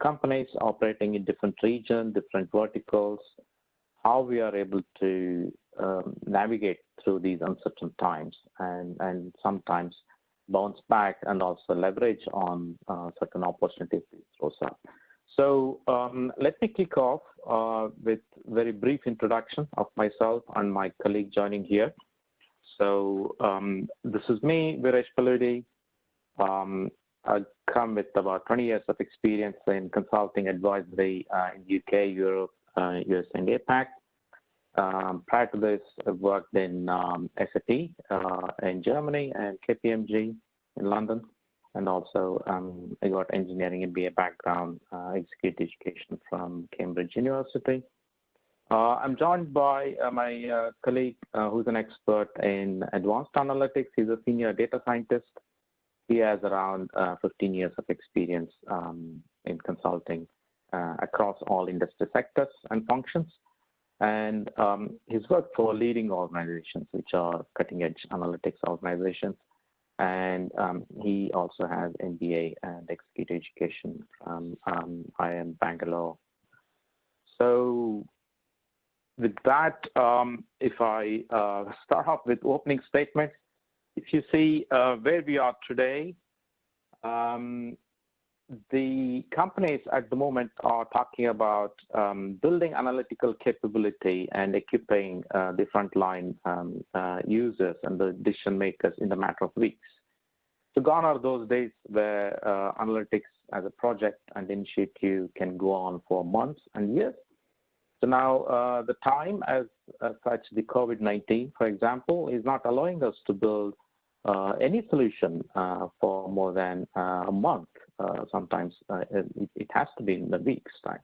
companies operating in different regions, different verticals, how we are able to navigate through these uncertain times and sometimes bounce back and also leverage on certain opportunities it throws up. So let me kick off with very brief introduction of myself and my colleague joining here. So this is me, Viresh Paludi. I come with about 20 years of experience in consulting advisory in UK, Europe, US, and APAC. Prior to this, I worked in SAP in Germany and KPMG in London. And also, I got engineering MBA background, executive education from Cambridge University. I'm joined by my colleague who's an expert in advanced analytics. He's a senior data scientist. He has around 15 years of experience in consulting across all industry sectors and functions. And he's worked for leading organizations, which are cutting-edge analytics organizations. And he also has MBA and executive education from IIM Bangalore. So with that, if I start off with opening statements, if you see where we are today, the companies at the moment are talking about building analytical capability and equipping the frontline users and the decision makers in the matter of weeks. So gone are those days where analytics as a project and initiative can go on for months and years. So now the time as such, the COVID-19, for example, is not allowing us to build any solution for more than a month. Sometimes it has to be in the week's time.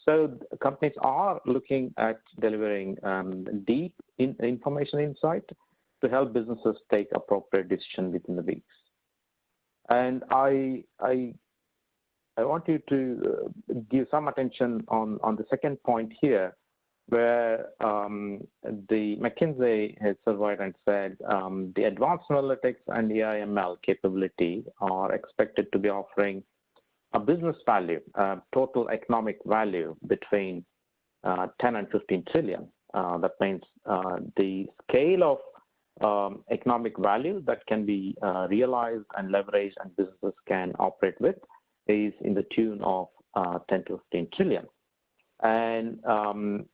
So companies are looking at delivering deep information insight to help businesses take appropriate decision within the weeks. And I want you to give some attention on the second point here, where the McKinsey has surveyed and said the advanced analytics and AI/ML capability are expected to be offering a business value, total economic value between 10 and 15 trillion. That means the scale of economic value that can be realized and leveraged and businesses can operate with is in the tune of 10 to 15 trillion. And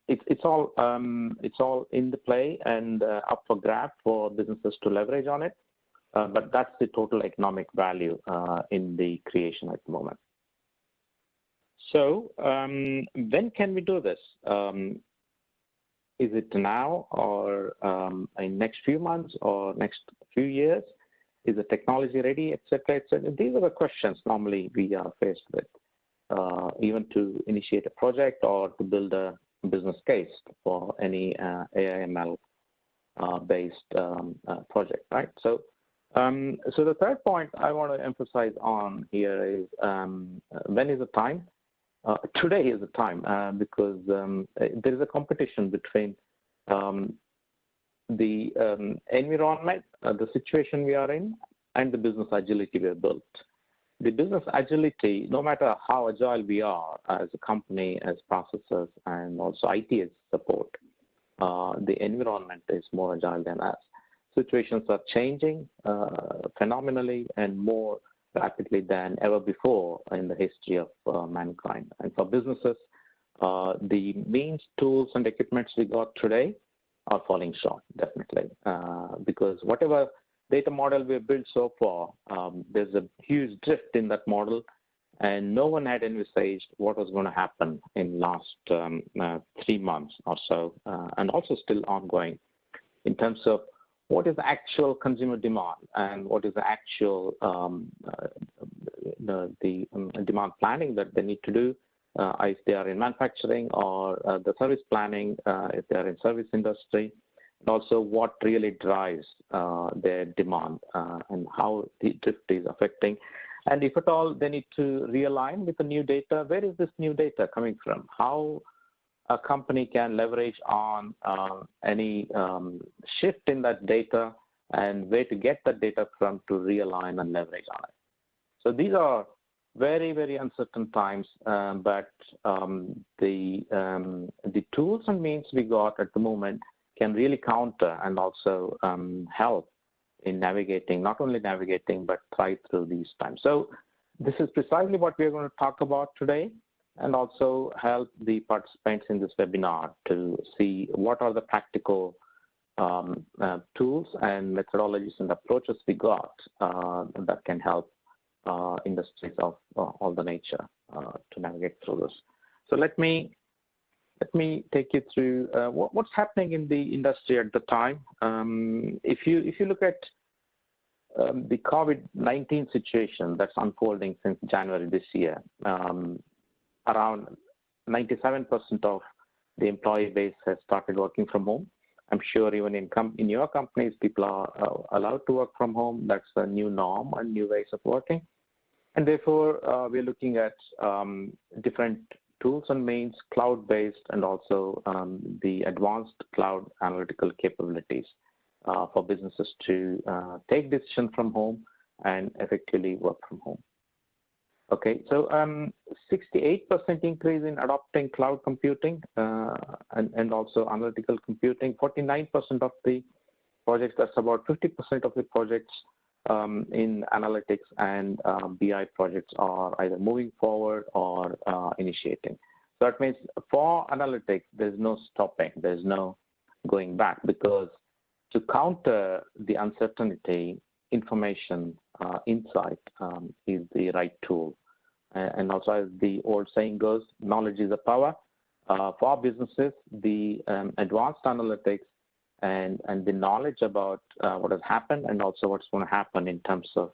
it's all in the play and up for grab for businesses to leverage on it. But that's the total economic value in the creation at the moment. So when can we do this? Is it now or in next few months or next few years? Is the technology ready, et cetera, et cetera? These are the questions normally we are faced with. Even to initiate a project or to build a business case for any AI/ML based project, right? So, so the third point I want to emphasize on here is when is the time? Today is the time because there is a competition between the environment, the situation we are in, and the business agility we have built. The business agility, no matter how agile we are as a company, as processors, and also IT as support, the environment is more agile than us. Situations are changing phenomenally and more rapidly than ever before in the history of mankind. And for businesses, the means, tools, and equipments we got today are falling short, definitely, because whatever data model we have built so far, there's a huge drift in that model, and no one had envisaged what was going to happen in last 3 months or so, and also still ongoing in terms of what is the actual consumer demand and what is the actual demand planning that they need to do if they are in manufacturing or the service planning if they are in service industry, and also what really drives their demand and how the drift is affecting. And if at all they need to realign with the new data, where is this new data coming from? How a company can leverage on any shift in that data and where to get that data from to realign and leverage on it. So these are very, very uncertain times, but the tools and means we got at the moment can really counter and also help in navigating, not only navigating, but thrive through these times. So this is precisely what we are going to talk about today, and also help the participants in this webinar to see what are the practical tools and methodologies and approaches we got that can help industries of all the nature to navigate through this. So let me take you through what's happening in the industry at the time. If you look at the COVID-19 situation that's unfolding since January this year, around 97% of the employee base has started working from home. I'm sure even in your companies, people are allowed to work from home. That's a new norm and new ways of working. And therefore, we're looking at different tools and means, cloud-based, and also the advanced cloud analytical capabilities for businesses to take decisions from home and effectively work from home. Okay, so 68% increase in adopting cloud computing and also analytical computing. 49% of the projects, that's about 50% of the projects in analytics and BI projects are either moving forward or initiating. So that means for analytics, there's no stopping, there's no going back, because to counter the uncertainty, information, insight is the right tool. And also, as the old saying goes, knowledge is a power. For our businesses, the advanced analytics and the knowledge about what has happened and also what's going to happen in terms of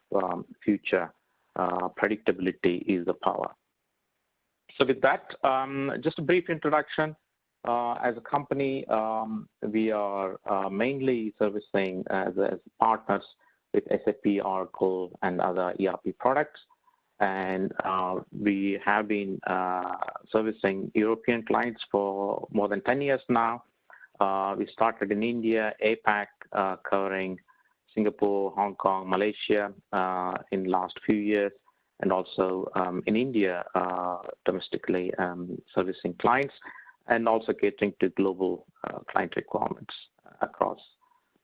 future predictability is the power. So with that, just a brief introduction. As a company, we are mainly servicing as partners with SAP, Oracle, and other ERP products. And we have been servicing European clients for more than 10 years now. We started in India, APAC, covering Singapore, Hong Kong, Malaysia in the last few years, and also in India, domestically servicing clients, and also catering to global client requirements across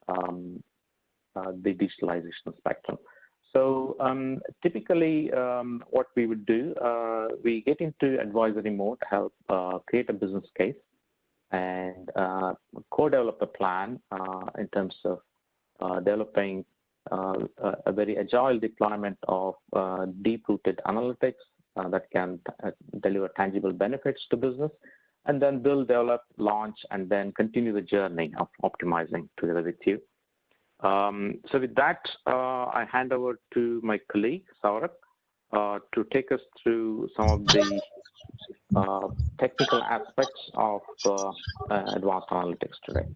the digitalization spectrum. So typically what we would do, we get into advisory mode, help create a business case and co-develop a plan in terms of developing a very agile deployment of deep-rooted analytics that can deliver tangible benefits to business, and then build, develop, launch, and then continue the journey of optimizing together with you. So with that, I hand over to my colleague, Saurabh, to take us through some of the technical aspects of advanced analytics today.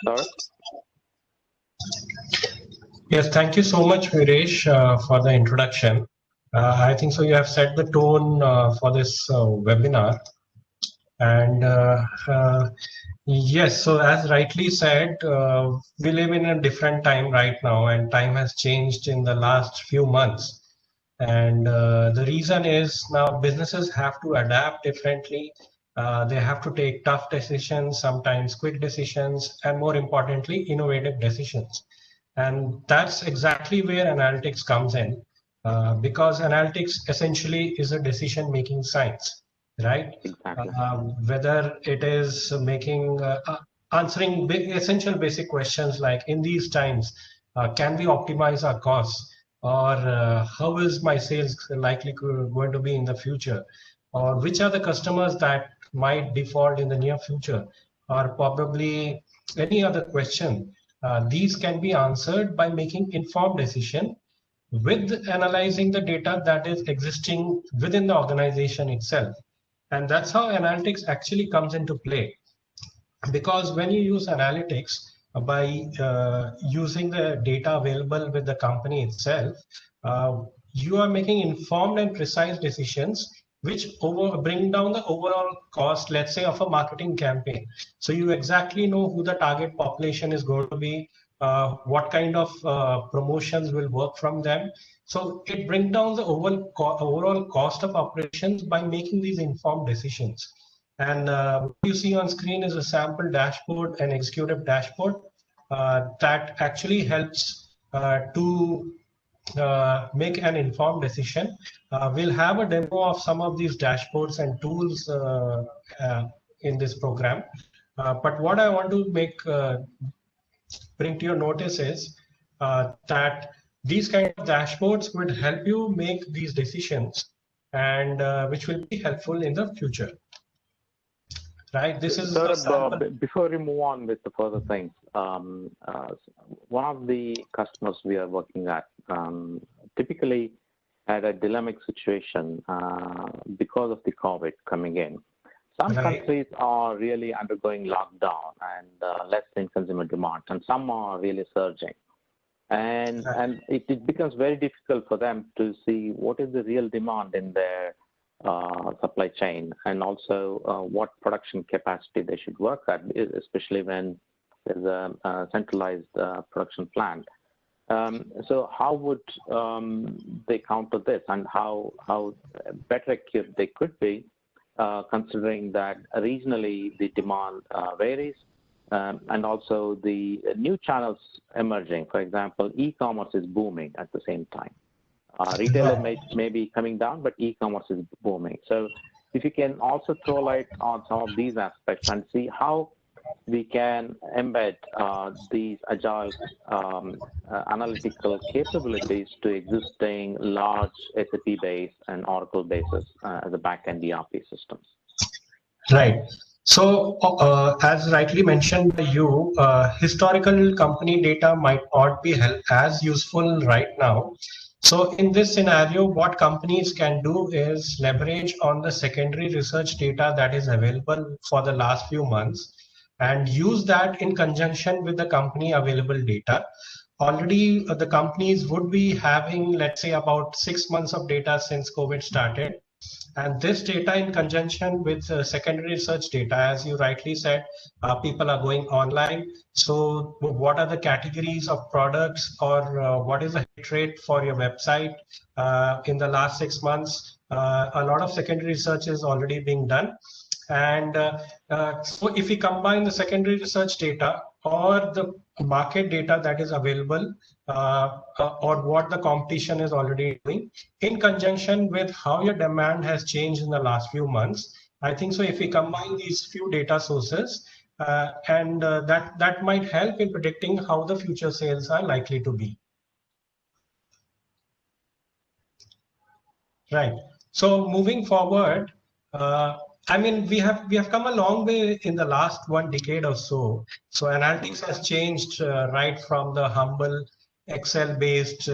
Saurabh? Yes, thank you so much, Viresh, for the introduction. I think so you have set the tone for this webinar. And yes, so as rightly said, we live in a different time right now, and time has changed in the last few months. And the reason is now businesses have to adapt differently. They have to take tough decisions, sometimes quick decisions, and more importantly, innovative decisions. And that's exactly where analytics comes in, because analytics essentially is a decision-making science, right? Exactly. Whether it is making, answering essential basic questions like, in these times, can we optimize our costs? Or how is my sales likely going to be in the future? Or which are the customers that might default in the near future? Or probably any other question. These can be answered by making informed decision with analyzing the data that is existing within the organization itself. And that's how analytics actually comes into play. Because when you use analytics by using the data available with the company itself, you are making informed and precise decisions which bring down the overall cost, let's say, of a marketing campaign. So you exactly know who the target population is going to be, what kind of promotions will work from them. So it brings down the overall cost of operations by making these informed decisions. And what you see on screen is a sample dashboard, an executive dashboard that actually helps to make an informed decision. We'll have a demo of some of these dashboards and tools in this program. But what I want to bring to your notice is that these kind of dashboards would help you make these decisions, and which will be helpful in the future. Right. This is before we move on with the further things, one of the customers we are working at typically had a dilemmatic situation because of the COVID coming in. Some countries are really undergoing lockdown and less in consumer demand, and some are really surging. And it becomes very difficult for them to see what is the real demand in their supply chain, and also what production capacity they should work at, especially when there's a centralized production plant. So how would they counter this, and how better equipped they could be, considering that regionally the demand varies, and also the new channels emerging. For example, e-commerce is booming at the same time. Retailer may be coming down, but e-commerce is booming. So if you can also throw light on some of these aspects and see how we can embed these agile analytical capabilities to existing large SAP base and Oracle bases as a back-end ERP systems. Right. So as rightly mentioned by you, historical company data might not be as useful right now. So in this scenario, what companies can do is leverage on the secondary research data that is available for the last few months and use that in conjunction with the company available data. Already the companies would be having, let's say, about 6 months of data since COVID started. And this data in conjunction with secondary research data, as you rightly said, people are going online. So what are the categories of products, or what is the hit rate for your website in the last 6 months? A lot of secondary research is already being done. And so if we combine the secondary research data or the market data that is available, or what the competition is already doing, in conjunction with how your demand has changed in the last few months, I think so if we combine these few data sources, that might help in predicting how the future sales are likely to be. Right. So moving forward, I mean, we have come a long way in the last 1 decade or so. So analytics has changed right from the humble Excel-based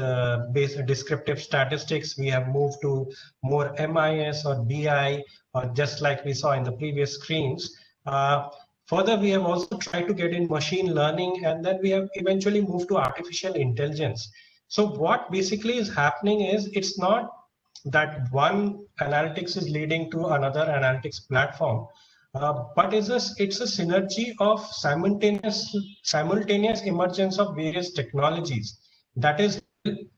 descriptive statistics. We have moved to more MIS or BI, or just like we saw in the previous screens. Further, we have also tried to get in machine learning, and then we have eventually moved to artificial intelligence. So what basically is happening is, it's not that one analytics is leading to another analytics platform, but it's a synergy of simultaneous emergence of various technologies that is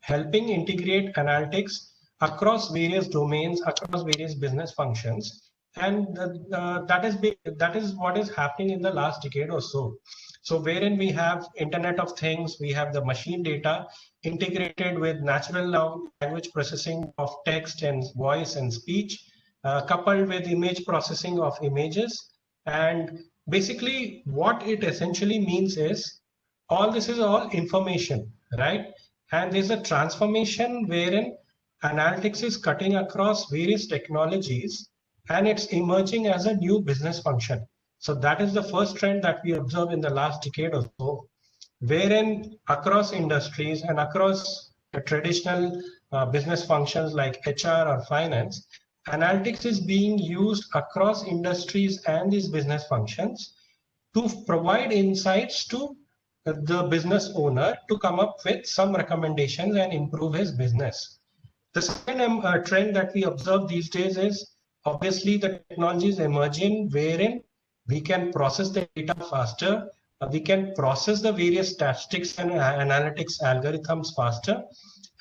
helping integrate analytics across various domains, across various business functions, and that is what is happening in the last decade or so. So wherein we have Internet of Things, we have the machine data integrated with natural language processing of text and voice and speech, coupled with image processing of images. And basically what it essentially means is, all this is all information, right? And there's a transformation wherein analytics is cutting across various technologies, and it's emerging as a new business function. So that is the first trend that we observe in the last decade or so, wherein across industries and across the traditional business functions like HR or finance, analytics is being used across industries and these business functions to provide insights to the business owner to come up with some recommendations and improve his business. The second trend that we observe these days is, obviously the technology is emerging wherein we can process the data faster, we can process the various statistics and analytics algorithms faster,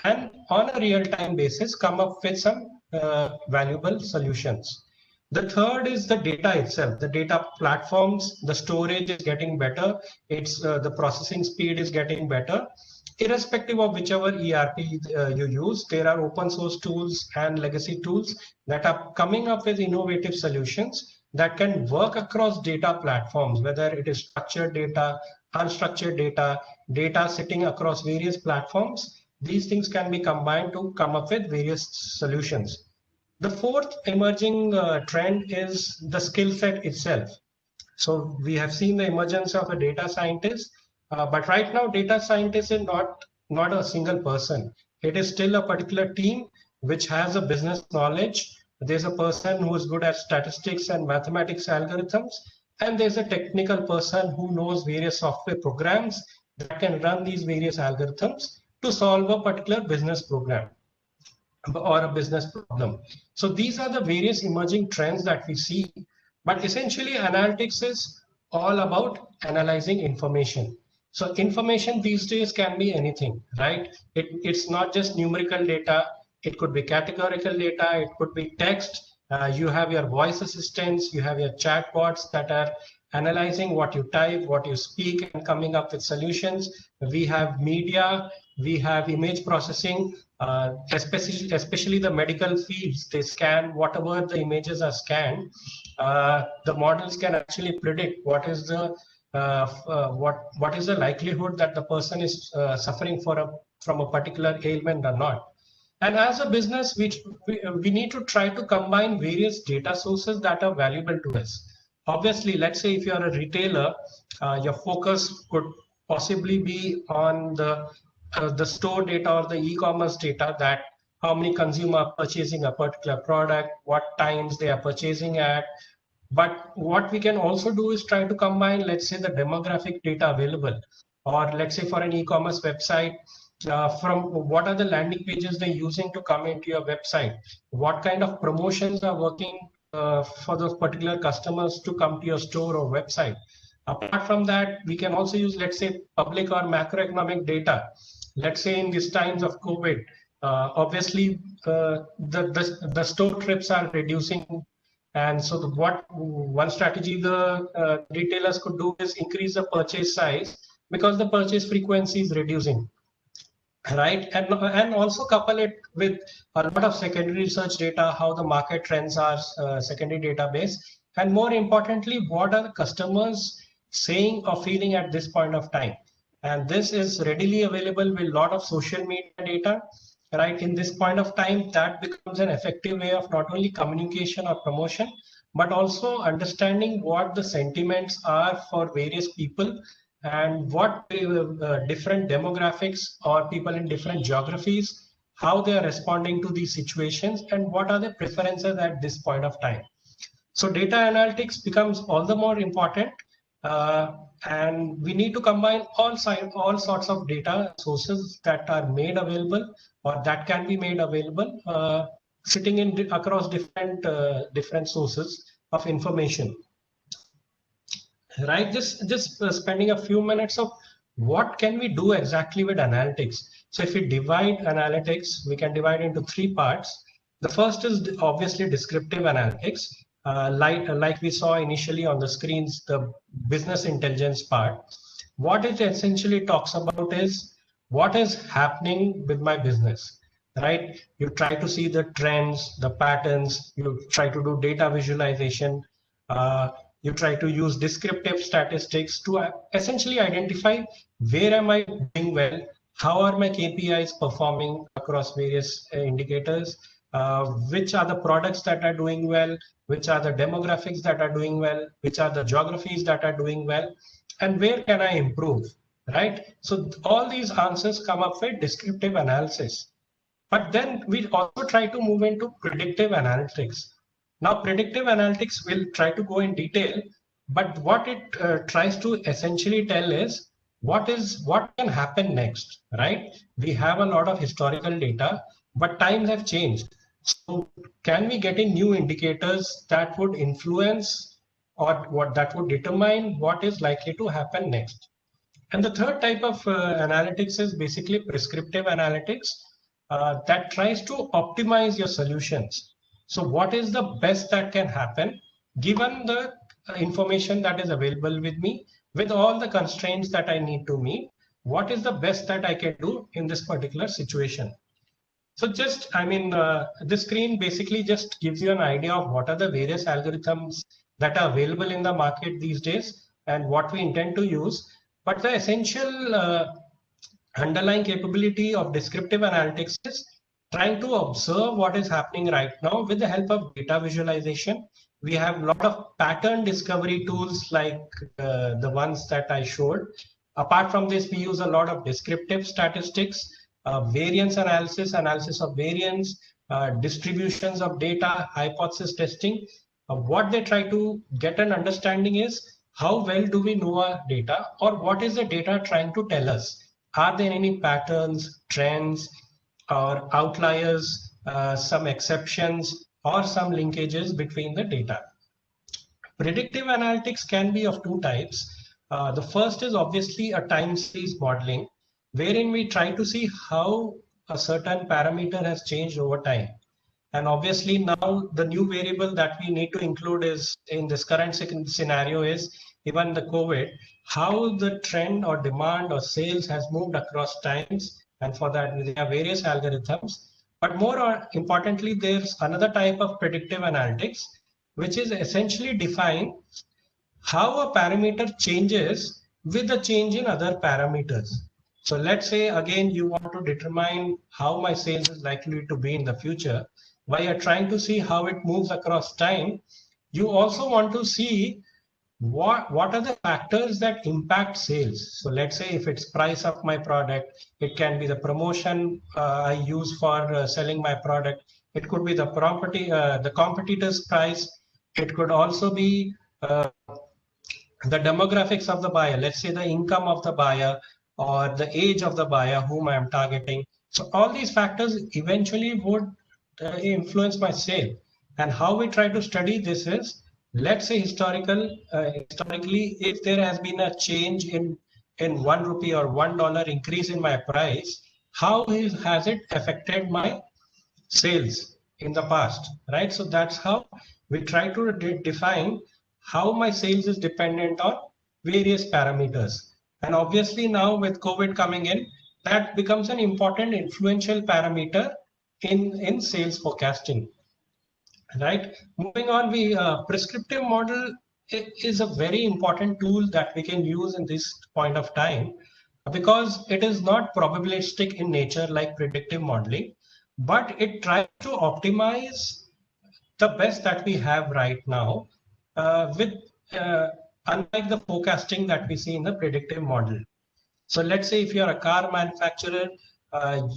and on a real-time basis come up with some valuable solutions. The third is the data itself. The data platforms, the storage is getting better. It's the processing speed is getting better. Irrespective of whichever ERP you use, there are open source tools and legacy tools that are coming up with innovative solutions that can work across data platforms, whether it is structured data, unstructured data, data sitting across various platforms. These things can be combined to come up with various solutions. The fourth emerging trend is the skill set itself. So we have seen the emergence of a data scientist, but right now data scientist is not a single person. It is still a particular team which has a business knowledge. There's a person who is good at statistics and mathematics algorithms, and there's a technical person who knows various software programs that can run these various algorithms to solve a particular business program or a business problem. So these are the various emerging trends that we see. But essentially, analytics is all about analyzing information. So information these days can be anything, right? It's not just numerical data. It could be categorical data. It could be text. You have your voice assistants. You have your chatbots that are analyzing what you type, what you speak, and coming up with solutions. We have media. We have image processing. Especially the medical fields, they scan whatever the images are scanned. The models can actually predict what is the likelihood that the person is suffering from a particular ailment or not. And as a business, we need to try to combine various data sources that are valuable to us. Obviously, let's say if you are a retailer, your focus could possibly be on the store data or the e-commerce data, that how many consumers are purchasing a particular product, what times they are purchasing at. But what we can also do is try to combine, let's say, the demographic data available, or let's say for an e-commerce website, from what are the landing pages they're using to come into your website, what kind of promotions are working for those particular customers to come to your store or website. Apart from that, we can also use, let's say, public or macroeconomic data. Let's say in these times of COVID, obviously the store trips are reducing, and so one strategy the retailers could do is increase the purchase size because the purchase frequency is reducing, right? And also couple it with a lot of secondary research data, how the market trends are, secondary database, and more importantly, what are the customers saying or feeling at this point of time. And this is readily available with a lot of social media data, right? In this point of time, that becomes an effective way of not only communication or promotion, but also understanding what the sentiments are for various people and what different demographics or people in different geographies, how they are responding to these situations and what are their preferences at this point of time. So data analytics becomes all the more important. And we need to combine all sorts of data sources that are made available or that can be made available sitting in across different sources of information. Right, just spending a few minutes of what can we do exactly with analytics. So if we divide analytics, we can divide into three parts. The first is obviously descriptive analytics. Like we saw initially on the screens, the business intelligence part. What it essentially talks about is what is happening with my business, right? You try to see the trends, the patterns, you try to do data visualization, you try to use descriptive statistics to essentially identify where am I doing well, how are my KPIs performing across various indicators, which are the products that are doing well, which are the demographics that are doing well, which are the geographies that are doing well, and where can I improve, right? So all these answers come up with descriptive analysis. But then we also try to move into predictive analytics. Now, predictive analytics will try to go in detail, but what it tries to essentially tell is what can happen next, right? We have a lot of historical data, but times have changed. So can we get in new indicators that would influence or what that would determine what is likely to happen next. And the third type of analytics is basically prescriptive analytics that tries to optimize your solutions. So what is the best that can happen given the information that is available with me, with all the constraints that I need to meet? What is the best that I can do in this particular situation? So just, this screen basically just gives you an idea of what are the various algorithms that are available in the market these days and what we intend to use. But the essential underlying capability of descriptive analytics is trying to observe what is happening right now with the help of data visualization. We have a lot of pattern discovery tools like the ones that I showed. Apart from this, we use a lot of descriptive statistics, variance analysis, analysis of variance, distributions of data, hypothesis testing. What they try to get an understanding is how well do we know our data, or what is the data trying to tell us? Are there any patterns, trends, or outliers, some exceptions, or some linkages between the data? Predictive analytics can be of two types. The first is obviously a time series modeling, wherein we try to see how a certain parameter has changed over time. And obviously now the new variable that we need to include is in this current scenario is even the COVID, how the trend or demand or sales has moved across times. And for that, we have various algorithms. But more importantly, there's another type of predictive analytics, which is essentially define how a parameter changes with a change in other parameters. So let's say, again, you want to determine how my sales is likely to be in the future. While you're trying to see how it moves across time, you also want to see what are the factors that impact sales. So let's say if it's price of my product, it can be the promotion I use for selling my product. It could be the the competitor's price. It could also be the demographics of the buyer, let's say the income of the buyer or the age of the buyer whom I am targeting. So all these factors eventually would influence my sale. And how we try to study this is, let's say historically, if there has been a change in ₹1 or $1 increase in my price, has it affected my sales in the past, right? So that's how we try to define how my sales is dependent on various parameters. And obviously now with COVID coming in, that becomes an important influential parameter in sales forecasting, right? Moving on, prescriptive model is a very important tool that we can use in this point of time, because it is not probabilistic in nature like predictive modeling, but it tries to optimize the best that we have right now with unlike the forecasting that we see in the predictive model. So let's say if you're a car manufacturer, uh,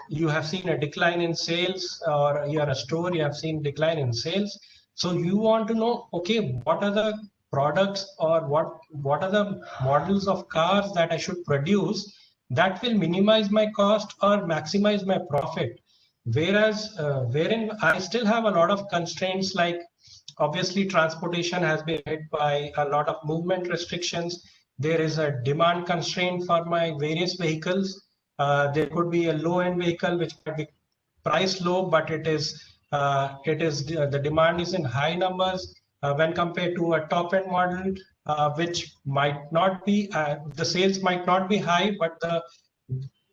you have seen a decline in sales, or you're a store, you have seen decline in sales. So you want to know, okay, what are the products, or what are the models of cars that I should produce that will minimize my cost or maximize my profit? Whereas wherein I still have a lot of constraints, like obviously transportation has been hit by a lot of movement restrictions. There is a demand constraint for my various vehicles. There could be a low-end vehicle which might be priced low, but the demand is in high numbers when compared to a top-end model, which might not be the sales might not be high, but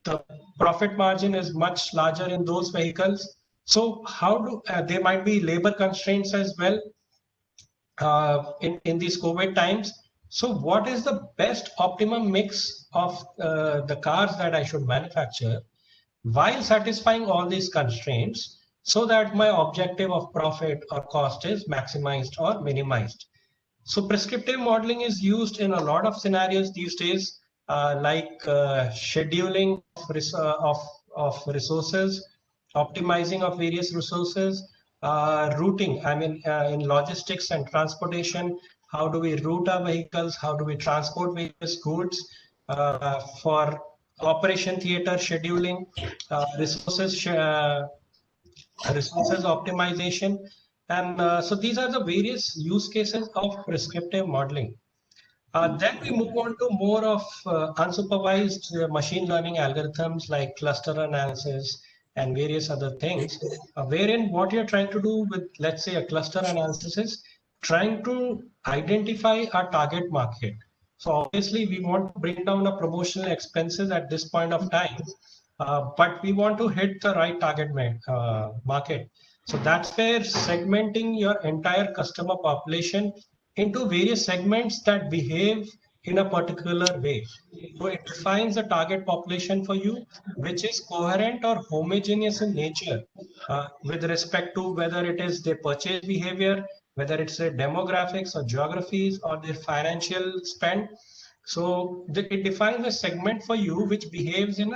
the profit margin is much larger in those vehicles. So how do there might be labor constraints as well in these COVID times. So what is the best optimum mix of the cars that I should manufacture while satisfying all these constraints, so that my objective of profit or cost is maximized or minimized? So prescriptive modeling is used in a lot of scenarios these days, like scheduling of resources, optimizing of various resources, routing. In logistics and transportation, how do we route our vehicles? How do we transport various goods? For operation theater scheduling, resources optimization, And so these are the various use cases of prescriptive modeling. Then we move on to more of unsupervised machine learning algorithms like cluster analysis and various other things, wherein what you're trying to do with, let's say, a cluster analysis is trying to identify our target market. So obviously, we want to bring down the promotional expenses at this point of time, but we want to hit the right target market. So that's where segmenting your entire customer population into various segments that behave in a particular way. So it defines a target population for you, which is coherent or homogeneous in nature with respect to whether it is their purchase behavior, whether it's their demographics or geographies or their financial spend. So it defines a segment for you which behaves in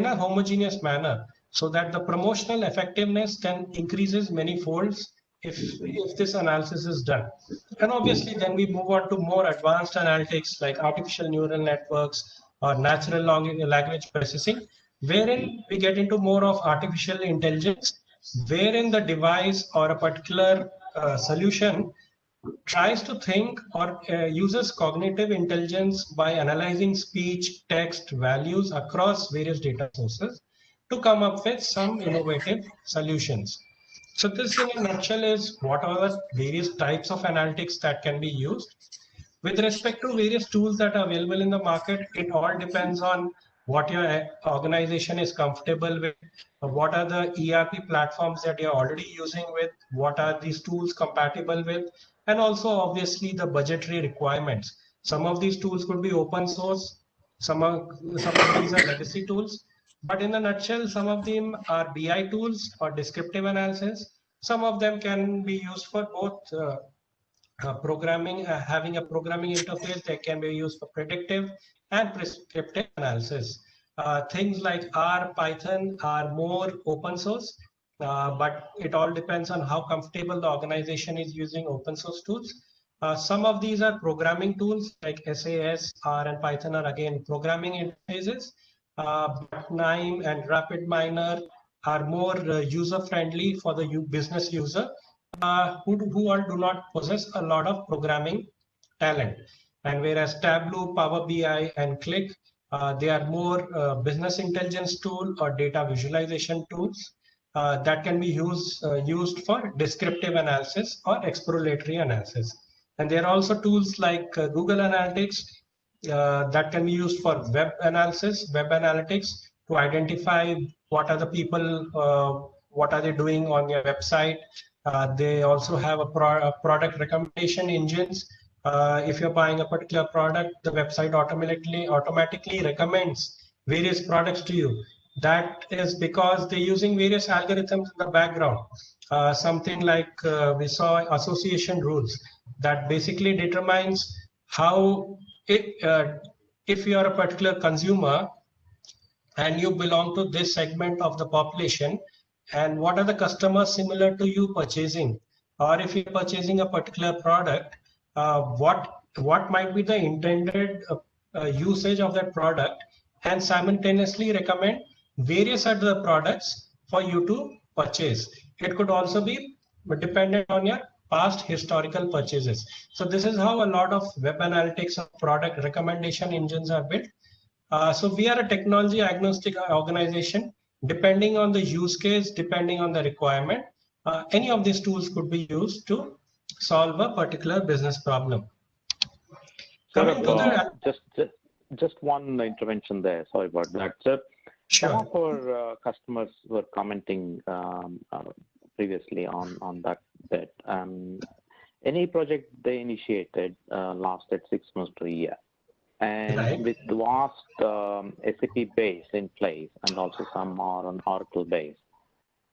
a homogeneous manner so that the promotional effectiveness can increases many folds if this analysis is done. And obviously then we move on to more advanced analytics like artificial neural networks or natural language processing, wherein we get into more of artificial intelligence, wherein the device or a particular solution tries to think or uses cognitive intelligence by analyzing speech, text, values across various data sources to come up with some innovative solutions. So this in a nutshell is what are the various types of analytics that can be used. With respect to various tools that are available in the market, it all depends on what your organization is comfortable with, what are the ERP platforms that you're already using with, what are these tools compatible with, and also obviously the budgetary requirements. Some of these tools could be open source, some of these are legacy tools, but in a nutshell, some of them are BI tools or descriptive analysis. Some of them can be used for both programming, having a programming interface that can be used for predictive and prescriptive analysis. Things like R, Python are more open source, but it all depends on how comfortable the organization is using open source tools. Some of these are programming tools like SAS, R, and Python are again programming interfaces. But NIME and RapidMiner are more user friendly for the business user who all do not possess a lot of programming talent. And whereas Tableau, Power BI, and Click, they are more business intelligence tool or data visualization tools that can be used for descriptive analysis or exploratory analysis. And there are also tools like Google Analytics that can be used for web analysis, web analytics to identify what are the people, what are they doing on your website. They also have a product recommendation engines. If you're buying a particular product, the website automatically recommends various products to you. That is because they're using various algorithms in the background. Something like we saw association rules that basically determines how if you are a particular consumer and you belong to this segment of the population, and what are the customers similar to you purchasing, or if you're purchasing a particular product, what might be the intended usage of that product, and simultaneously recommend various other products for you to purchase. It could also be dependent on your past historical purchases. So this is how a lot of web analytics of product recommendation engines are built. So we are a technology agnostic organization. Depending on the use case, depending on the requirement, any of these tools could be used to solve a particular business problem. Coming to just one intervention there. Sorry about that. So sure. Some of our customers were commenting previously on that bit. Any project they initiated lasted 6 months to a year. And right. With vast SAP base in place, and also some are on Oracle base,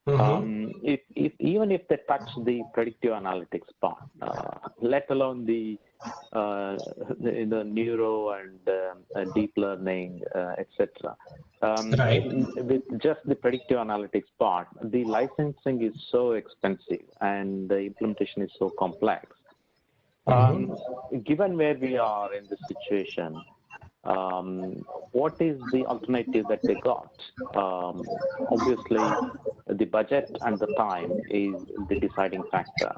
even if they touch the predictive analytics part, let alone the neuro and deep learning, etc. Right. With just the predictive analytics part, the licensing is so expensive and the implementation is so complex. Given where we are in this situation, what is the alternative that they got? Obviously, the budget and the time is the deciding factor.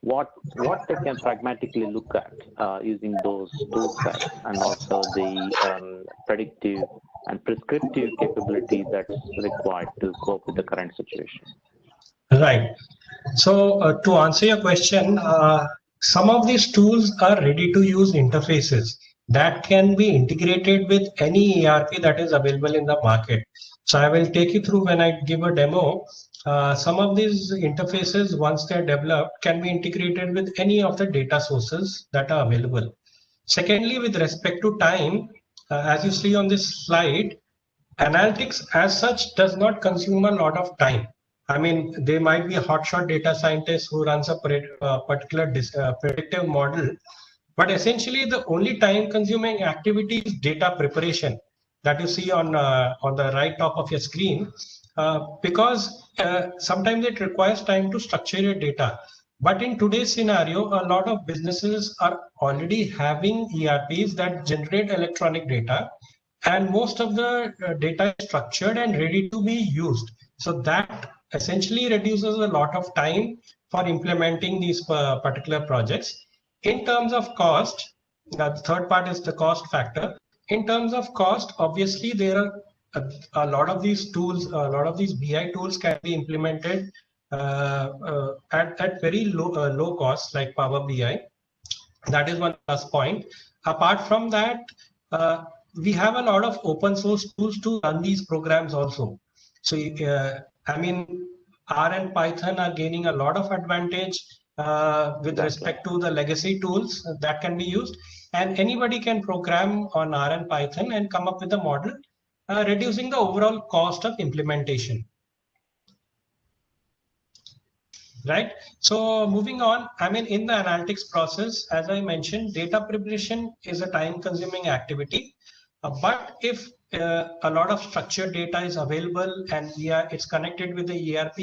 What they can pragmatically look at using those tool sets and also the predictive and prescriptive capability that's required to cope with the current situation. Right. So to answer your question, some of these tools are ready to use interfaces that can be integrated with any ERP that is available in the market. So I will take you through when I give a demo. Some of these interfaces, once they're developed, can be integrated with any of the data sources that are available. Secondly, with respect to time, as you see on this slide, analytics as such does not consume a lot of time. I mean, there might be a hotshot data scientist who runs a particular predictive model, but essentially the only time consuming activity is data preparation that you see on the right top of your screen, because sometimes it requires time to structure your data. But in today's scenario, a lot of businesses are already having ERPs that generate electronic data, and most of the data is structured and ready to be used. So that essentially reduces a lot of time for implementing these particular projects. In terms of cost, the third part is the cost factor. In terms of cost, obviously there are a lot of these tools, a lot of these BI tools can be implemented at very low cost, like Power BI. That is one plus point. Apart from that, we have a lot of open source tools to run these programs also. So I mean, R and Python are gaining a lot of advantage with respect to the legacy tools that can be used, and anybody can program on R and Python and come up with a model, reducing the overall cost of implementation. Right. So moving on, I mean, in the analytics process, as I mentioned, data preparation is a time consuming activity. But if a lot of structured data is available and it's connected with the ERP,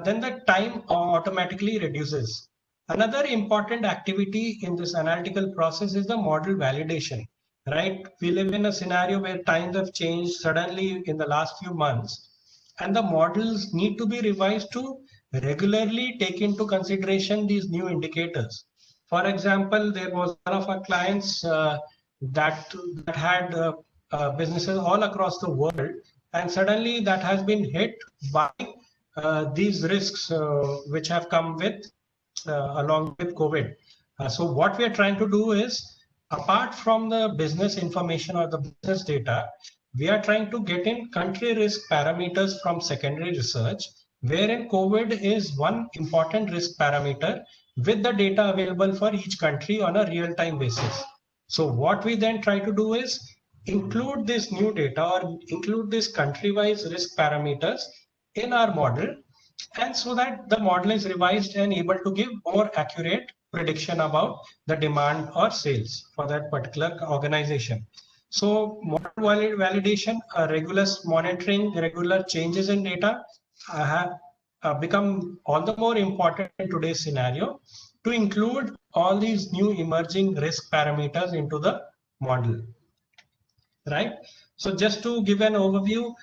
then the time automatically reduces. Another important activity in this analytical process is the model validation, right? We live in a scenario where times have changed suddenly in the last few months, and the models need to be revised to regularly take into consideration these new indicators. For example, there was one of our clients that had businesses all across the world, and suddenly that has been hit by these risks which have come with along with COVID. So what we are trying to do is, apart from the business information or the business data, we are trying to get in country risk parameters from secondary research, wherein COVID is one important risk parameter with the data available for each country on a real-time basis. So what we then try to do is include this new data or include this country-wise risk parameters in our model, and so that the model is revised and able to give more accurate prediction about the demand or sales for that particular organization. So model validation, regular monitoring, regular changes in data have become all the more important in today's scenario to include all these new emerging risk parameters into the model, right? So just to give an overview,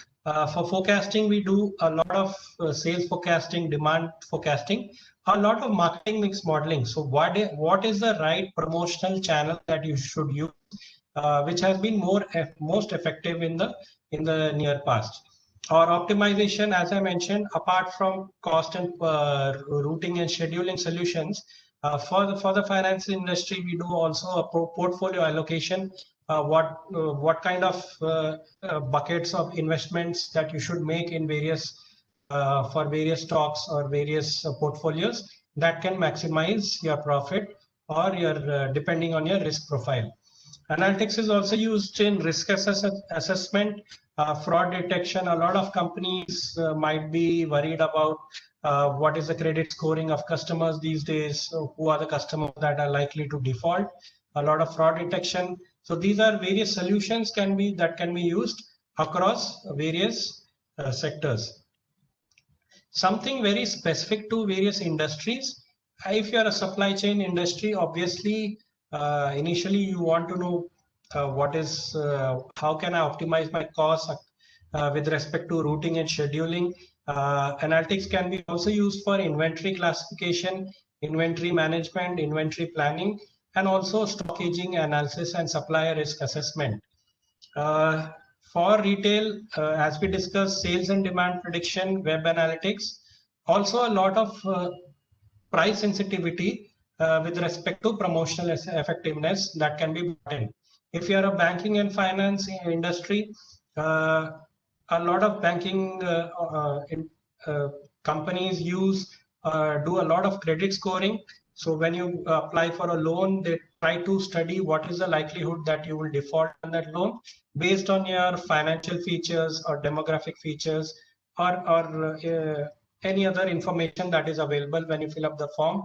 for forecasting, we do a lot of sales forecasting, demand forecasting, a lot of marketing mix modeling. So what is the right promotional channel that you should use, which has been most effective in the near past? Or optimization, as I mentioned, apart from cost and routing and scheduling solutions, for the finance industry, we do also a portfolio allocation. What kind of buckets of investments that you should make in various for various stocks or various portfolios that can maximize your profit or your depending on your risk profile. Analytics is also used in risk assessment, fraud detection. A lot of companies might be worried about what is the credit scoring of customers these days, who are the customers that are likely to default, a lot of fraud detection. So these are various solutions that can be used across various sectors. Something very specific to various industries. If you are a supply chain industry, obviously, initially you want to know how can I optimize my costs with respect to routing and scheduling. Analytics can be also used for inventory classification, inventory management, inventory planning, and also stock aging analysis and supplier risk assessment. Uh, for retail, as we discussed, sales and demand prediction, web analytics, also a lot of price sensitivity with respect to promotional effectiveness that can be brought in. If you are a banking and finance industry, uh, a lot of banking companies do a lot of credit scoring. So when you apply for a loan, they try to study what is the likelihood that you will default on that loan based on your financial features or demographic features, or any other information that is available when you fill up the form.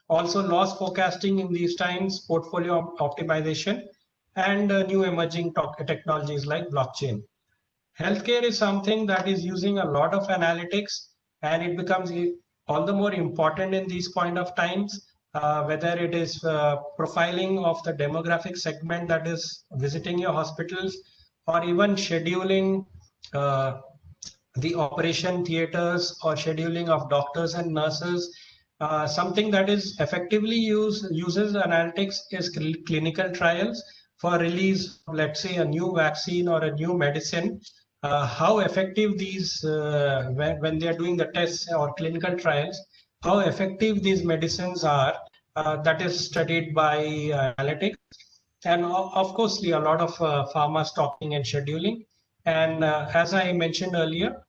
Also loss forecasting in these times, portfolio optimization, and new emerging technologies like blockchain. Healthcare is something that is using a lot of analytics, and it becomes all the more important in these point of times, whether it is profiling of the demographic segment that is visiting your hospitals, or even scheduling the operation theaters or scheduling of doctors and nurses. Something that is effectively uses analytics is clinical trials for release, let's say a new vaccine or a new medicine. How effective these, when they are doing the tests or clinical trials, how effective these medicines are, that is studied by analytics. And of course, a lot of pharma stocking and scheduling. And as I mentioned earlier,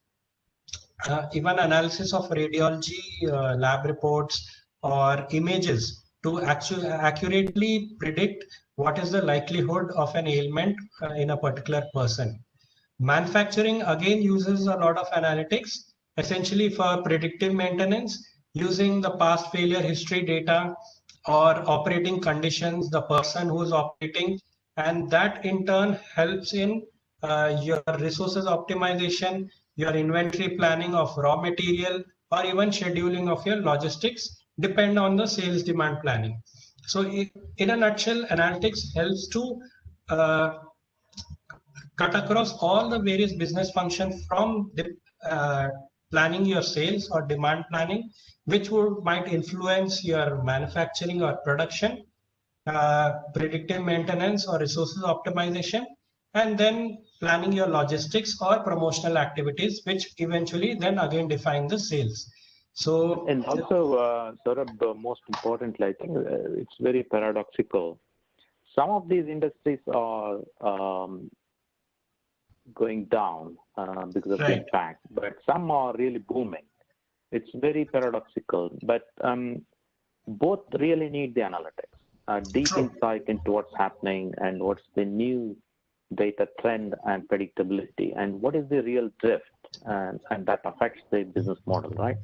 even analysis of radiology, lab reports, or images to actually accurately predict what is the likelihood of an ailment in a particular person. Manufacturing again uses a lot of analytics, essentially for predictive maintenance, using the past failure history data or operating conditions, the person who is operating, and that in turn helps in your resources optimization, your inventory planning of raw material, or even scheduling of your logistics, depend on the sales demand planning. So in a nutshell, analytics helps to cut across all the various business functions, from the, planning your sales or demand planning, which might influence your manufacturing or production, predictive maintenance or resources optimization, and then planning your logistics or promotional activities, which eventually then again define the sales. So, and also, Saurabh, most importantly, I think it's very paradoxical. Some of these industries are going down because of the impact, but some are really booming. It's very paradoxical, but both really need the analytics, deep insight into what's happening and what's the new data trend and predictability, and what is the real drift, and that affects the business model, right?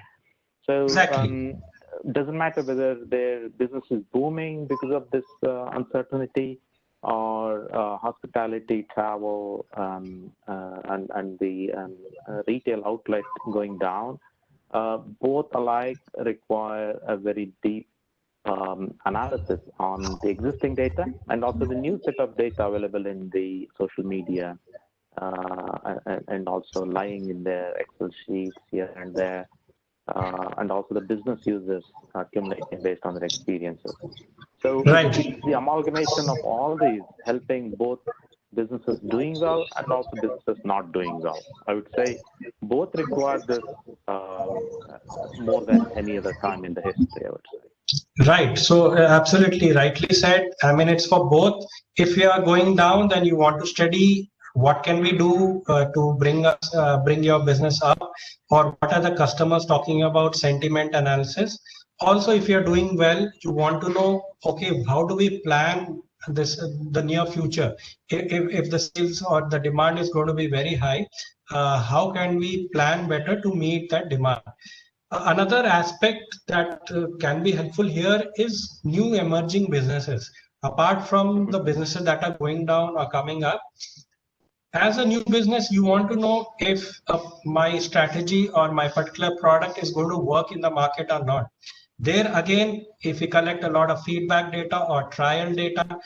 So doesn't matter whether their business is booming because of this uncertainty, or hospitality, travel, and the retail outlet going down. Both alike require a very deep analysis on the existing data and also the new set of data available in the social media, and also lying in their Excel sheets here and there, and also the business users accumulating based on their experiences. So it's the amalgamation of all these helping both businesses doing well and also businesses not doing well. I would say both require this more than any other time in the history, I would say. Right. So absolutely rightly said. I mean, it's for both. If you are going down, then you want to study what can we do to bring your business up, or what are the customers talking about, sentiment analysis. Also, if you're doing well, you want to know, okay, how do we plan this the near future? If the sales or the demand is going to be very high, how can we plan better to meet that demand? Another aspect that can be helpful here is new emerging businesses. Apart from the businesses that are going down or coming up, as a new business, you want to know if my strategy or my particular product is going to work in the market or not. There again, if we collect a lot of feedback data or trial data,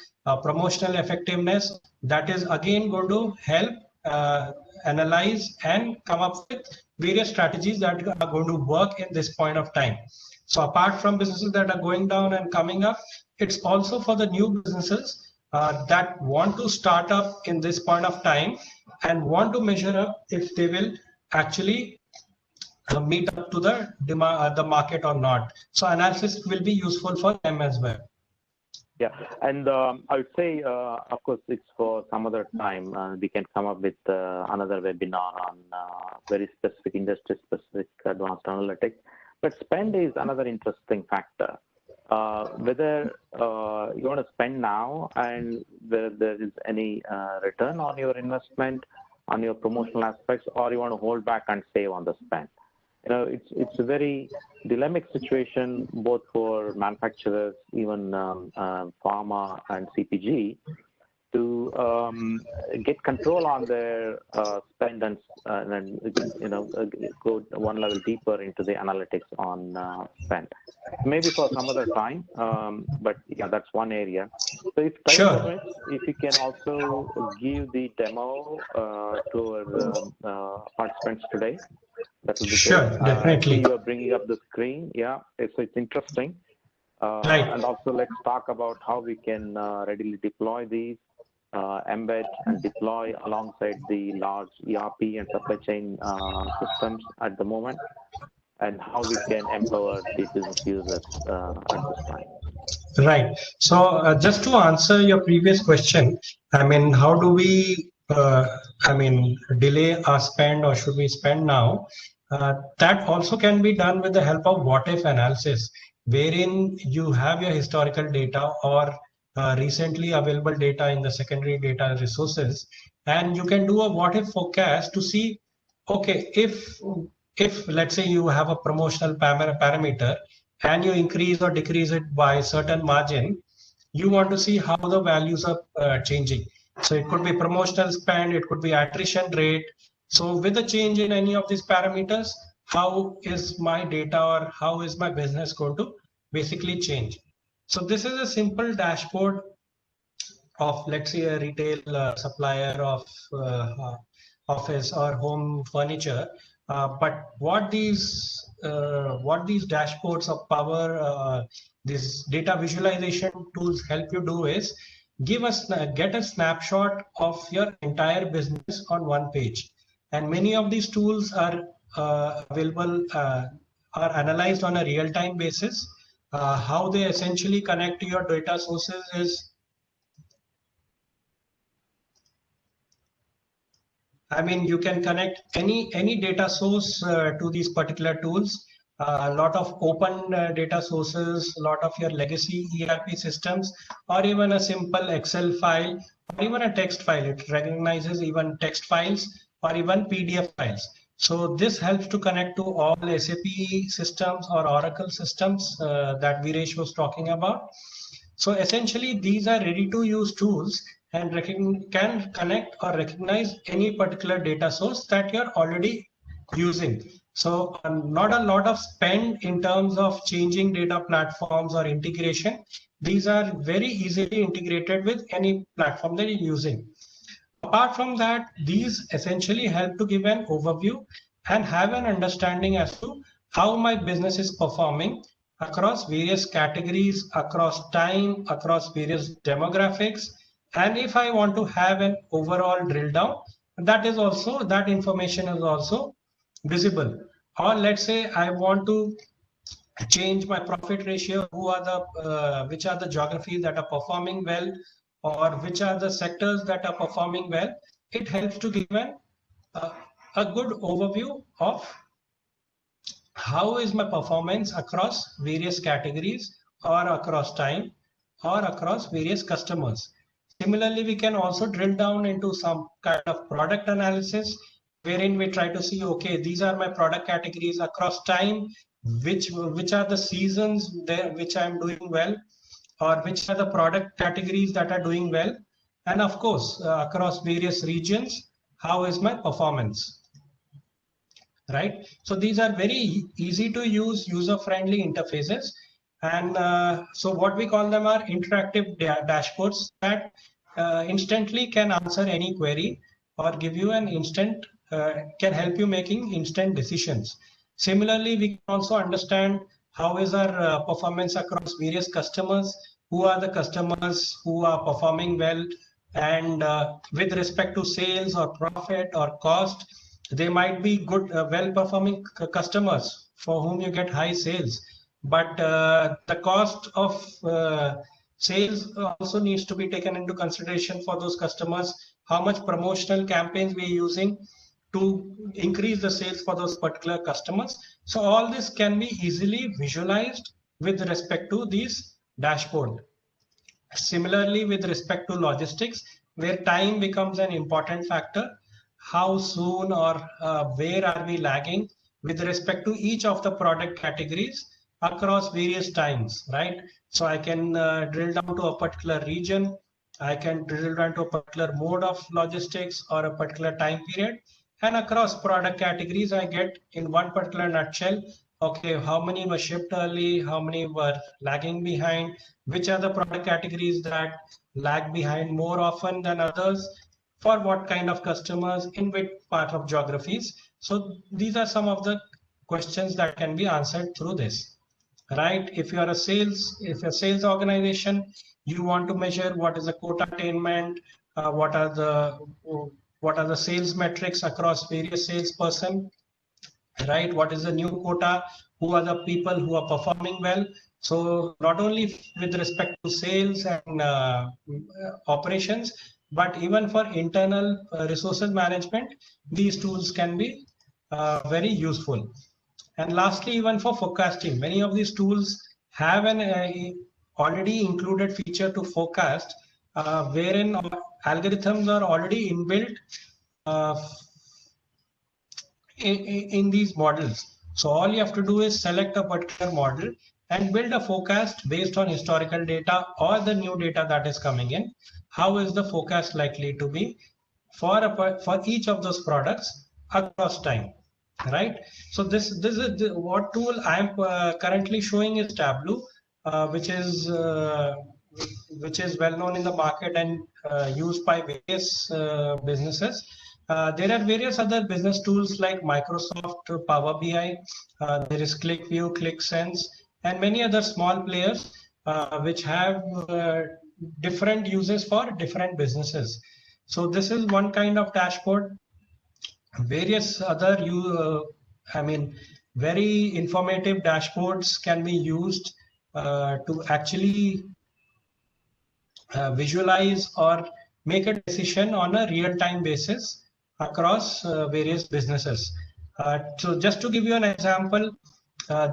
promotional effectiveness, that is again going to help analyze and come up with various strategies that are going to work in this point of time. So apart from businesses that are going down and coming up, it's also for the new businesses that want to start up in this point of time and want to measure up if they will actually meet up to the demand, the market or not. So analysis will be useful for them as well. Yeah, and I would say, of course, it's for some other time. We can come up with another webinar on very specific, industry-specific advanced analytics. But spend is another interesting factor. Whether you want to spend now and whether there is any return on your investment, on your promotional aspects, or you want to hold back and save on the spend. It's a very dilemmatic situation both for manufacturers, even pharma and CPG, to get control on their spend and go one level deeper into the analytics on spend. Maybe for some other time, but yeah, that's one area. So if time permits, if you can also give the demo to our participants today, that will be great. Definitely. You are bringing up the screen. Yeah, it's interesting. Right. And also let's talk about how we can readily deploy these, embed and deploy alongside the large ERP and supply chain systems at the moment, and how we can empower the business users at this time. Right. So just to answer your previous question, I mean, how do we, delay our spend, or should we spend now? That also can be done with the help of what-if analysis, wherein you have your historical data or recently available data in the secondary data resources, and you can do a what-if forecast to see, okay, if let's say you have a promotional parameter and you increase or decrease it by a certain margin, you want to see how the values are changing. So it could be promotional spend, it could be attrition rate. So with the change in any of these parameters, how is my data or how is my business going to basically change? So this is a simple dashboard of, let's say, a retail supplier of office or home furniture. But what these dashboards of power, these data visualization tools help you do is get a snapshot of your entire business on one page. And many of these tools are available, are analyzed on a real-time basis. How they essentially connect to your data sources is, I mean, you can connect any data source to these particular tools. A lot of open data sources, a lot of your legacy ERP systems, or even a simple Excel file, or even a text file. It recognizes even text files or even PDF files. So this helps to connect to all SAP systems or Oracle systems that Viresh was talking about. So essentially, these are ready-to-use tools and can connect or recognize any particular data source that you're already using. So not a lot of spend in terms of changing data platforms or integration. These are very easily integrated with any platform that you're using. Apart from that, these essentially help to give an overview and have an understanding as to how my business is performing across various categories, across time, across various demographics. And if I want to have an overall drill down, that information is also visible. Or let's say I want to change my profit ratio, which are the geographies that are performing well, or which are the sectors that are performing well. It helps to give a good overview of how is my performance across various categories, or across time, or across various customers. Similarly, we can also drill down into some kind of product analysis, wherein we try to see, okay, these are my product categories across time, which are the seasons there which I'm doing well, or which are the product categories that are doing well, and of course across various regions, how is my performance, right? So these are very easy to use, user-friendly interfaces, and so what we call them are interactive dashboards that instantly can answer any query or give you an instant, can help you making instant decisions. Similarly, we can also understand how is our performance across various customers, who are the customers who are performing well, and with respect to sales or profit or cost, they might be good, well-performing customers for whom you get high sales, but the cost of sales also needs to be taken into consideration for those customers. How much promotional campaigns we are using to increase the sales for those particular customers. So all this can be easily visualized with respect to these dashboard. Similarly, with respect to logistics, where time becomes an important factor, how soon or where are we lagging with respect to each of the product categories across various times, right? So I can drill down to a particular region, I can drill down to a particular mode of logistics or a particular time period, and across product categories, I get in one particular nutshell, okay, how many were shipped early, how many were lagging behind, which are the product categories that lag behind more often than others, for what kind of customers, in which part of geographies. So these are some of the questions that can be answered through this, right? If you're a sales organization, you want to measure what is the quota attainment, what are the sales metrics across various salesperson, right? What is the new quota? Who are the people who are performing well? So not only with respect to sales and operations, but even for internal resources management, these tools can be very useful. And lastly, even for forecasting, many of these tools have an already included feature to forecast, wherein algorithms are already inbuilt in these models. So all you have to do is select a particular model and build a forecast based on historical data or the new data that is coming in. How is the forecast likely to be for each of those products across time, right? So this is what tool I am currently showing is Tableau, which is well known in the market and used by various businesses. There are various other business tools like Microsoft Power BI. There is ClickView, ClickSense, and many other small players which have different uses for different businesses. So this is one kind of dashboard. Various other very informative dashboards can be used to actually visualize or make a decision on a real-time basis across various businesses. So just to give you an example,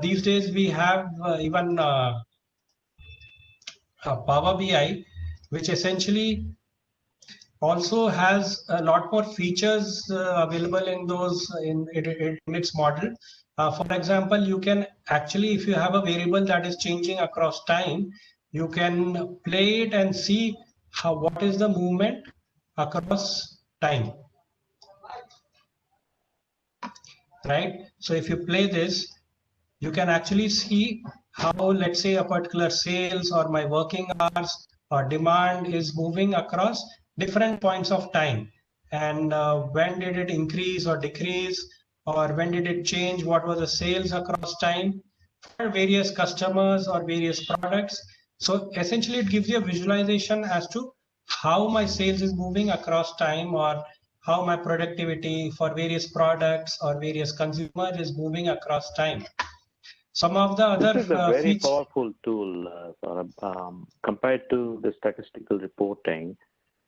these days we have even Power BI, which essentially also has a lot more features available in those in its model. For example, you can actually, if you have a variable that is changing across time, you can play it and see what is the movement across time, right? So if you play this, you can actually see how, let's say, a particular sales or my working hours or demand is moving across different points of time, and when did it increase or decrease, or when did it change, what were the sales across time for various customers or various products. So essentially it gives you a visualization as to how my sales is moving across time, or how my productivity for various products or various consumers is moving across time. Some of the other this is a very powerful tool, compared to the statistical reporting,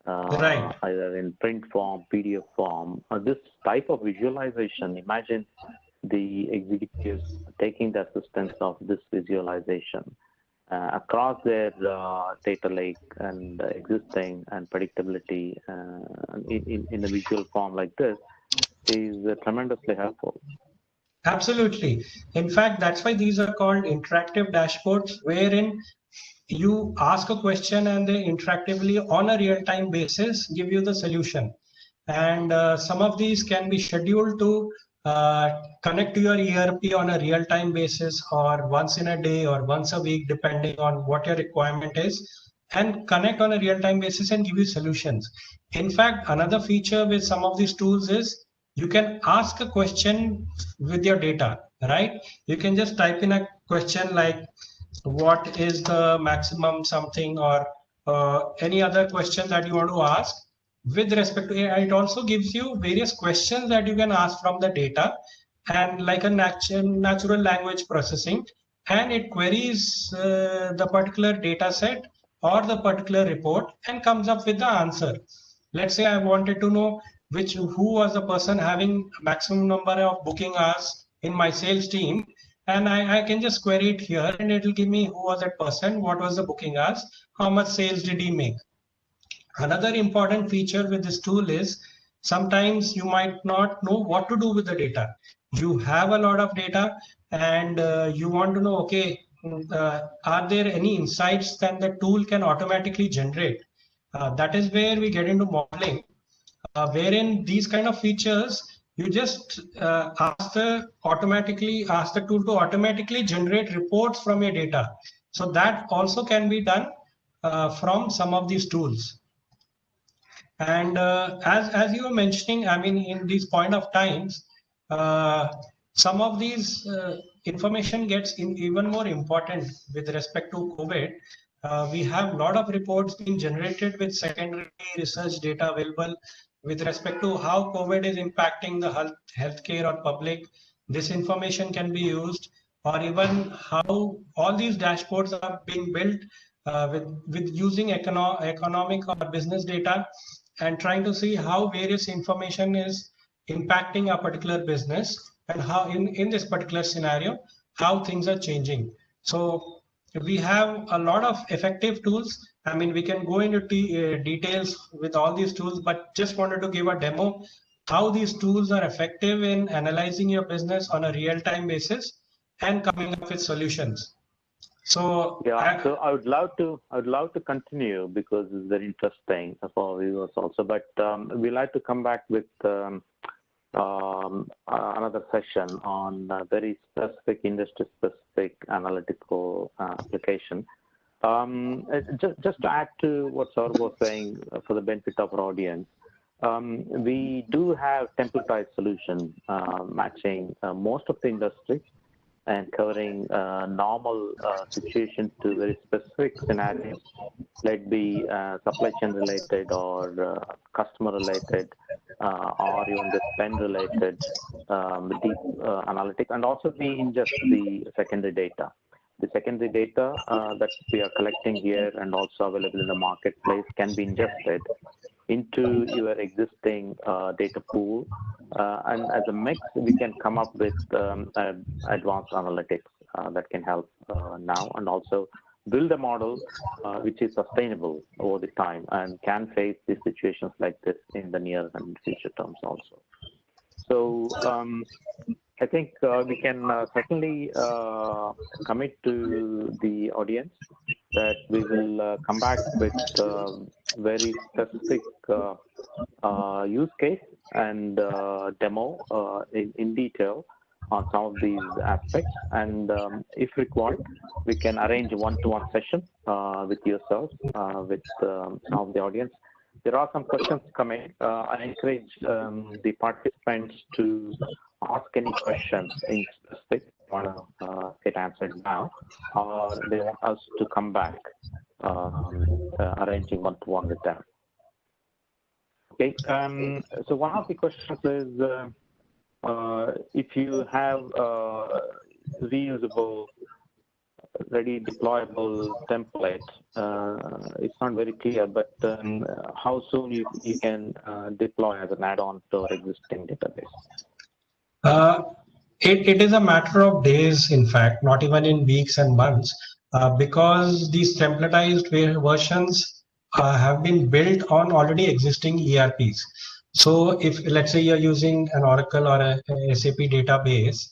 right, either in print form, PDF form. This type of visualization, imagine the executives taking the assistance of this visualization across their data lake and existing and predictability in a visual form like this is tremendously helpful. Absolutely. In fact, that's why these are called interactive dashboards, wherein you ask a question and they interactively on a real-time basis give you the solution. And some of these can be scheduled to connect to your ERP on a real-time basis, or once in a day or once a week, depending on what your requirement is, and connect on a real-time basis and give you solutions. In fact, another feature with some of these tools is you can ask a question with your data, right? You can just type in a question like, what is the maximum something, or any other question that you want to ask with respect to AI. It also gives you various questions that you can ask from the data, and like a natural language processing, and it queries the particular data set or the particular report and comes up with the answer. Let's say I wanted to know who was the person having maximum number of booking hours in my sales team, and I can just query it here and it will give me who was that person, what was the booking hours, how much sales did he make. Another important feature with this tool is sometimes you might not know what to do with the data. You have a lot of data and you want to know, okay, are there any insights that the tool can automatically generate? That is where we get into modeling, wherein these kind of features, you just ask the tool to automatically generate reports from your data. So that also can be done from some of these tools. And as you were mentioning, I mean, in these point of times, some of these information gets even more important with respect to COVID. We have a lot of reports being generated with secondary research data available with respect to how COVID is impacting the healthcare or public. This information can be used, or even how all these dashboards are being built with using economic or business data, and trying to see how various information is impacting a particular business, and how in this particular scenario, how things are changing. So we have a lot of effective tools. I mean, we can go into details with all these tools, but just wanted to give a demo how these tools are effective in analyzing your business on a real-time basis and coming up with solutions. So yeah, so I would love to continue because it's very interesting for viewers also. But we like to come back with another session on very specific industry-specific analytical application. Just to add to what Saurabh was saying for the benefit of our audience, we do have templatized solution matching most of the industry and covering normal situations to very specific scenarios, let be supply chain related or customer related, or even the spend related, deep analytics, and also we ingest the secondary data. The secondary data that we are collecting here and also available in the marketplace can be ingested into your existing data pool, and as a mix, we can come up with advanced analytics that can help now, and also build a model which is sustainable over the time and can face these situations like this in the near and future terms also. So I think we can certainly commit to the audience that we will come back with very specific use case and demo in detail on some of these aspects. And if required, we can arrange a one-to-one session with yourself, with some of the audience. There are some questions coming. I encourage the participants to ask any questions in specific want to get answered now, or they want us to come back arranging one-to-one with them. Okay, so one of the questions is if you have reusable, ready deployable template, it's not very clear, but how soon you can deploy as an add-on to our existing database? It is a matter of days, in fact, not even in weeks and months, because these templatized versions have been built on already existing ERPs. So if, let's say, you're using an Oracle or a SAP database,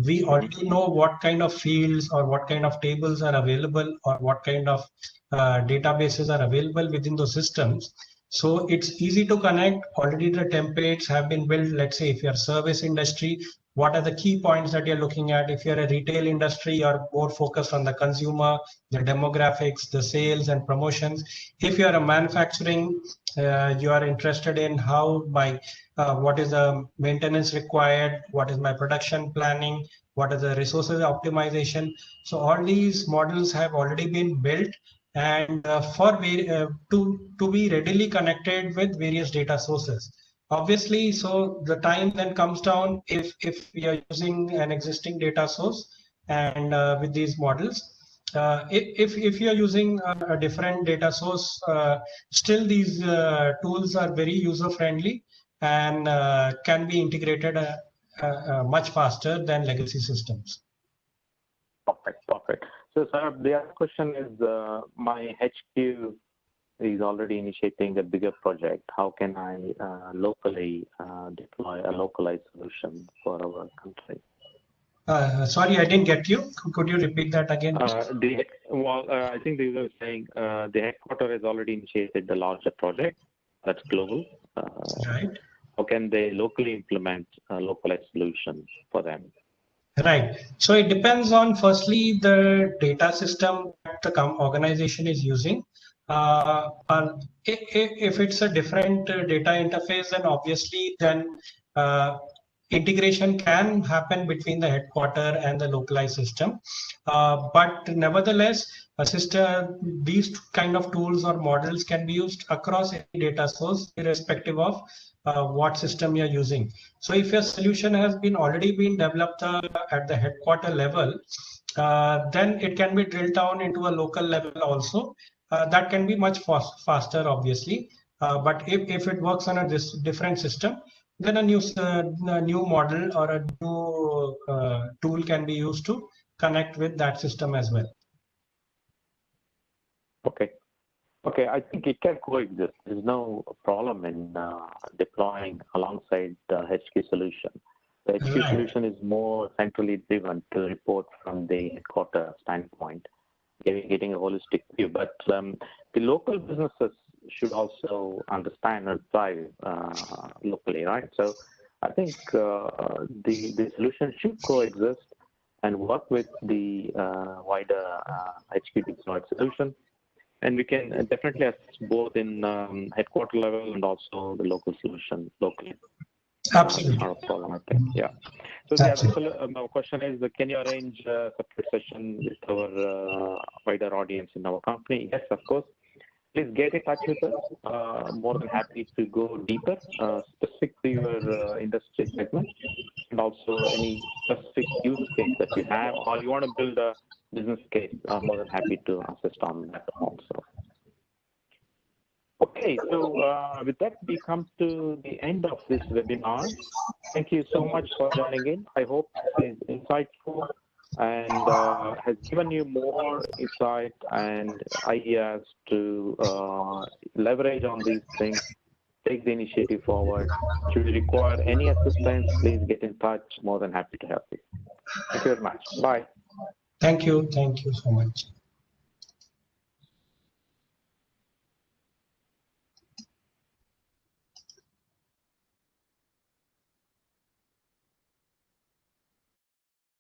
we already know what kind of fields or what kind of tables are available or what kind of databases are available within those systems. So it's easy to connect. Already the templates have been built. Let's say if you're service industry, What are the key points that you're looking at? If you're a retail industry, you're more focused on the consumer, the demographics, the sales and promotions. If you're a manufacturing, you are interested in how my what is the maintenance required, what is my production planning, what is the resources optimization. So all these models have already been built, and to be readily connected with various data sources. Obviously, so the time then comes down if we are using an existing data source and with these models. If you are using a different data source, still these tools are very user friendly and can be integrated much faster than legacy systems. Perfect, perfect. So, sir, the other question is, my HQ is already initiating a bigger project. How can I locally deploy a localized solution for our country? Sorry, I didn't get you. Could you repeat that again? I think they were saying the headquarter has already initiated the larger project that's global. Right. How can they locally implement a localized solution for them? Right. So it depends on firstly the data system that the organization is using. If it's a different data interface, then obviously uh, integration can happen between the headquarter and the localized system. But nevertheless, these kind of tools or models can be used across any data source, irrespective of what system you're using. So if your solution has been already been developed at the headquarter level, then it can be drilled down into a local level also. That can be much faster, obviously. But if it works on a different system, then a new model or a new tool can be used to connect with that system as well. Okay. Okay, I think it can coexist. There's no problem in deploying alongside the HQ solution. The HQ solution is more centrally driven to report from the headquarter standpoint, getting a holistic view. But the local businesses should also understand and thrive locally, right? So I think the solution should coexist and work with the wider HQ deployed solution. And we can definitely assist both in headquarter level and also the local solution locally. Absolutely. Not a problem, I think. Yeah. So the other question is, can you arrange a separate session with our wider audience in our company? Yes, of course. Please get in touch with us. More than happy to go deeper, specific to your industry segment, and also any specific use case that you have, or you want to build a business case. I'm more than happy to assist on that also. Okay, so with that, we come to the end of this webinar. Thank you so much for joining in. I hope it is insightful and has given you more insight and ideas to leverage on these things, take the initiative forward. Should you require any assistance, please get in touch. More than happy to help you. Thank you very much. Bye. Thank you. Thank you so much.